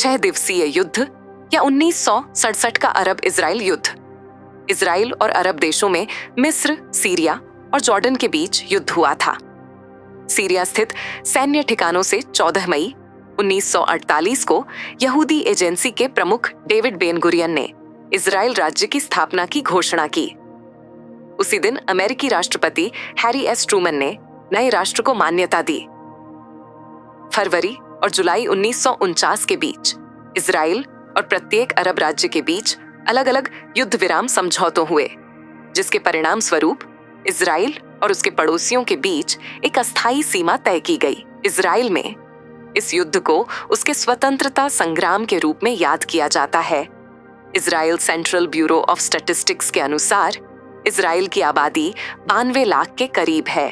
6 दिवसीय युद्ध या 1967 का अरब इजराइल युद्ध। इजराइल और अरब देशों में मिस्र, सीरिया और जॉर्डन के बीच युद्ध हुआ था। सीरिया स्थित सैन्य ठिकानों से 14 मई 1948 को यहूदी एजेंसी के प्रमुख डेविड बेन गुरियन ने इजराइल राज्य की स्थापना की घोषणा की। उसी दिन अमेरिकी राष्ट्रपति हैरी एस ट्रूमन ने नए राष्ट्र को मान्यता दी। फरवरी और जुलाई 1949 के बीच इजराइल और प्रत्येक अरब राज्य के बीच अलग अलग युद्ध विराम समझौतों हुए, जिसके परिणाम स्वरूप इजराइल और उसके पड़ोसियों के बीच एक अस्थायी सीमा तय की गई। इजराइल में इस युद्ध को उसके स्वतंत्रता संग्राम के रूप में याद किया जाता है। Israel central bureau of statistics के अनुसार इजराइल की आबादी 92 लाख के करीब है।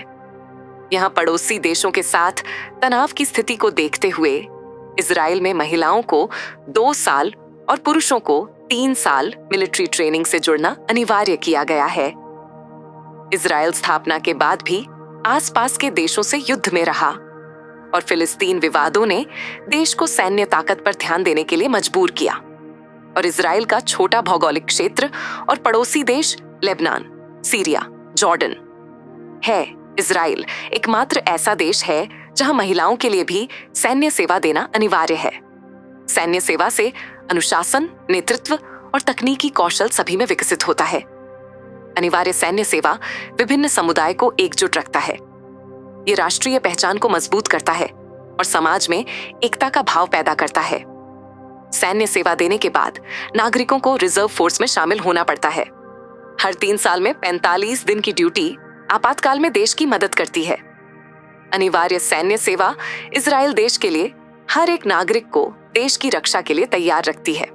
यहाँ पड़ोसी देशों के साथ तनाव की स्थिति को देखते हुए इजराइल में महिलाओं को 2 साल और पुरुषों को 3 साल मिलिट्री ट्रेनिंग से जुड़ना अनिवार्य किया गया है। इजराइल स्थापना के बाद भी आसपास के देशों से युद्ध में रहा और फिलिस्तीन विवादों ने देश को सैन्य ताकत पर ध्यान देने के लिए मजबूर किया और इजराइल का छोटा भौगोलिक क्षेत्र और पड़ोसी देश लेबनान, सीरिया, जॉर्डन है। इजराइल एकमात्र ऐसा देश है जहां महिलाओं के लिए भी सैन्य सेवा देना अनिवार्य है। सैन्य सेवा से अनुशासन, नेतृत्व और तकनीकी कौशल सभी में विकसित होता है। अनिवार्य सैन्य सेवा विभिन्न समुदाय को एकजुट रखता है। ये राष्ट्रीय पहचान को मजबूत करता है और समाज में एकता का भाव पैदा करता है। सैन्य सेवा देने के बाद नागरिकों को रिजर्व फोर्स में शामिल होना पड़ता है। हर 3 साल में 45 दिन की ड्यूटी आपातकाल में देश की मदद करती है। अनिवार्य सैन्य सेवा इजराइल देश के लिए हर एक नागरिक को देश की रक्षा के लिए तैयार रखती है।